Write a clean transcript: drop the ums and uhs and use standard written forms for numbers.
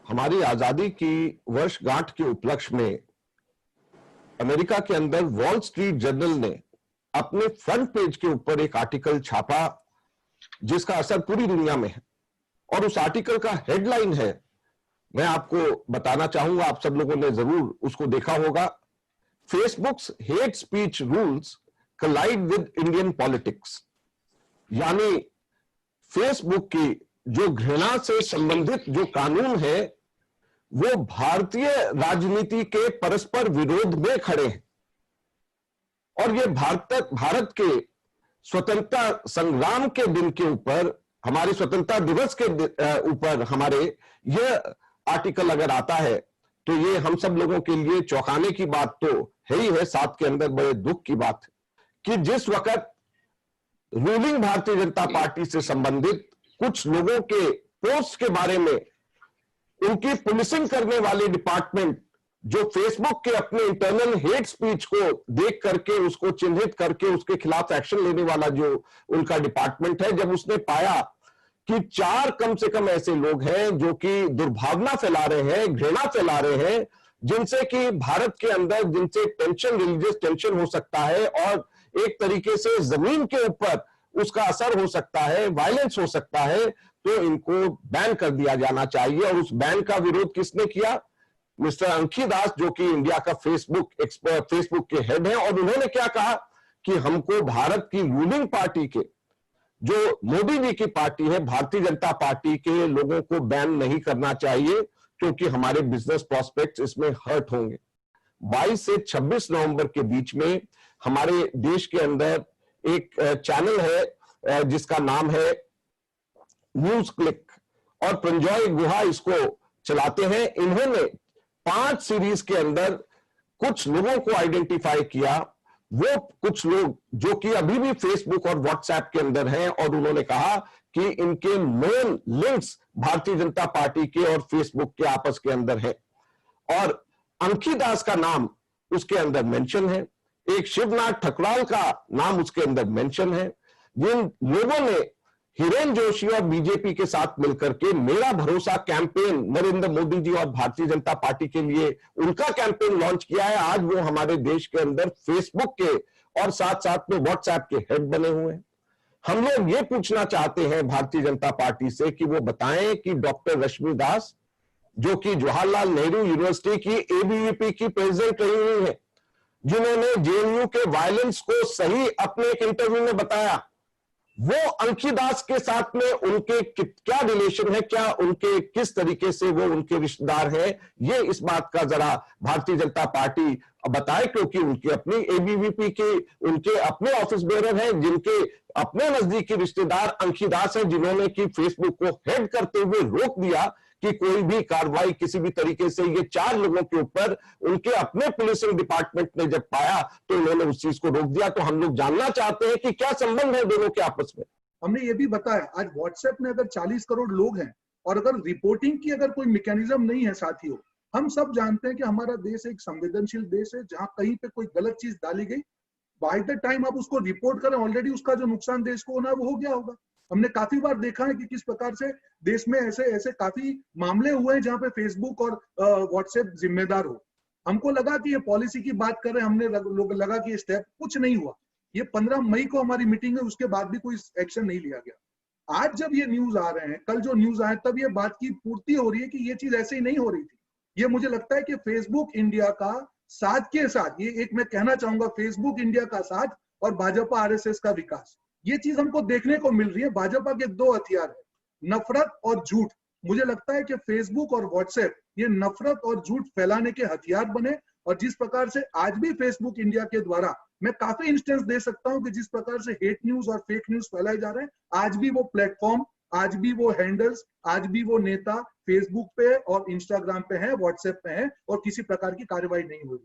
हमारी आजादी की वर्षगांठ के उपलक्ष्य में अमेरिका के अंदर वॉल स्ट्रीट जर्नल ने अपने फ्रंट पेज के ऊपर एक आर्टिकल छापा जिसका असर पूरी दुनिया में है। और उस आर्टिकल का हेडलाइन है, मैं आपको बताना चाहूंगा, आप सब लोगों ने जरूर उसको देखा होगा, Facebook's hate speech rules collide with Indian politics. यानी फेसबुक की जो घृणा से संबंधित जो कानून है वो भारतीय राजनीति के परस्पर विरोध में खड़े हैं। और ये भारत के स्वतंत्रता संग्राम के दिन के ऊपर, हमारे स्वतंत्रता दिवस के ऊपर हमारे यह आर्टिकल अगर आता है तो ये हम सब लोगों के लिए चौंकाने की बात तो है ही है, साथ के अंदर बड़े दुख की बात है कि जिस वक्त रूलिंग भारतीय जनता पार्टी से संबंधित कुछ लोगों के पोस्ट के बारे में उनकी पुलिसिंग करने वाले डिपार्टमेंट जो फेसबुक के अपने इंटरनल हेट स्पीच को देख करके उसको चिन्हित करके उसके खिलाफ एक्शन लेने वाला जो उनका डिपार्टमेंट है, जब उसने पाया कि 4 कम से कम ऐसे लोग हैं जो कि दुर्भावना फैला रहे हैं, घृणा फैला रहे हैं, जिनसे कि भारत के अंदर जिनसे टेंशन, रिलीजियस टेंशन हो सकता है और एक तरीके से जमीन के ऊपर उसका असर हो सकता है, वायलेंस हो सकता है, तो इनको बैन कर दिया जाना चाहिए। और उस बैन का विरोध किसने किया? मिस्टर अंखी दास, जो कि इंडिया का फेसबुक एक्सपर्ट, फेसबुक के हेड हैं। और उन्होंने क्या कहा कि हमको भारत की रूलिंग पार्टी के, जो मोदी जी की पार्टी है, भारतीय जनता पार्टी के लोगों को बैन नहीं करना चाहिए क्योंकि हमारे बिजनेस प्रोस्पेक्ट्स इसमें हर्ट होंगे। 22 से 26 नवंबर के बीच में हमारे देश के अंदर एक चैनल है जिसका नाम है न्यूज क्लिक, और प्रंजॉय गुहा इसको चलाते हैं। इन्होंने 5 सीरीज के अंदर कुछ लोगों को आइडेंटिफाई किया, वो कुछ लोग जो कि अभी भी फेसबुक और व्हाट्सएप के अंदर हैं, और उन्होंने कहा कि इनके main links Bharatiya Janata party के और फेसबुक के आपस के अंदर है। और अंखी दास का नाम उसके अंदर मेंशन है, एक शिवनाथ ठकराल का नाम उसके अंदर मेंशन है। जिन लोगों ने हिरेन जोशी और बीजेपी के साथ मिलकर के मेरा भरोसा कैंपेन नरेंद्र मोदी जी और भारतीय जनता पार्टी के लिए उनका कैंपेन लॉन्च किया है, आज वो हमारे देश के अंदर फेसबुक के और साथ साथ में व्हाट्सएप के हेड बने हुए हैं। हम लोग ये पूछना चाहते हैं भारतीय जनता पार्टी से कि वो बताएं कि डॉक्टर रश्मि दास, जो कि जवाहरलाल नेहरू यूनिवर्सिटी की एबीवीपी की प्रेसिडेंट रही हुई है, जिन्होंने जेएनयू के वायलेंस को सही अपने एक इंटरव्यू में बताया, वो अंखी दास के साथ में उनके क्या रिलेशन है, क्या उनके किस तरीके से वो उनके रिश्तेदार हैं, ये इस बात का जरा भारतीय जनता पार्टी बताए, क्योंकि उनके अपनी एबीवीपी के उनके अपने ऑफिस बेरर हैं, जिनके अपने नजदीकी रिश्तेदार अंखी दास हैं, जिन्होंने कि फेसबुक को हेड करते हुए रोक दिया कि कोई भी कार्रवाई किसी भी तरीके से, ये 4 लोगों के ऊपर उनके अपने पुलिसिंग डिपार्टमेंट ने जब पाया तो उन्होंने उस चीज को रोक दिया। तो हम लोग जानना चाहते हैं कि क्या संबंध है दोनों के आपस में। हमने ये भी बताया, आज व्हाट्सएप में अगर 40 करोड़ लोग हैं और अगर रिपोर्टिंग की अगर कोई मैकेनिज्म नहीं है साथियों, हम सब जानते हैं कि हमारा देश एक संवेदनशील देश है, जहां कहीं पे कोई गलत चीज डाली गई, बाय द टाइम आप उसको रिपोर्ट करें, ऑलरेडी उसका जो नुकसान देश को होना है वो हो गया होगा। हमने काफी बार देखा है कि किस प्रकार से देश में ऐसे ऐसे काफी मामले हुए हैं जहां पे फेसबुक और व्हाट्सएप जिम्मेदार हो। हमको लगा कि ये पॉलिसी की बात कर रहे हैं, हमने लोग लगा कि ये स्टेप कुछ नहीं हुआ। ये 15 मई को हमारी मीटिंग है, उसके बाद भी कोई एक्शन नहीं लिया गया। आज जब ये न्यूज आ रहे हैं, कल जो न्यूज आए, तब ये बात की पूर्ति हो रही है कि ये चीज ऐसे ही नहीं हो रही थी। ये मुझे लगता है कि फेसबुक इंडिया का साथ के साथ, ये एक मैं कहना चाहूंगा, फेसबुक इंडिया का साथ और भाजपा आरएसएस का विकास, ये चीज हमको देखने को मिल रही है। भाजपा के 2 हथियार है, नफरत और झूठ। मुझे लगता है कि फेसबुक और व्हाट्सएप ये नफरत और झूठ फैलाने के हथियार बने, और जिस प्रकार से आज भी फेसबुक इंडिया के द्वारा मैं काफी इंस्टेंस दे सकता हूं कि जिस प्रकार से हेट न्यूज और फेक न्यूज फैलाए जा रहे हैं, आज भी वो प्लेटफॉर्म, आज भी वो हैंडल्स, आज भी वो नेता फेसबुक पे और इंस्टाग्राम पे है, व्हाट्सएप पे है, और किसी प्रकार की कार्रवाई नहीं हुई।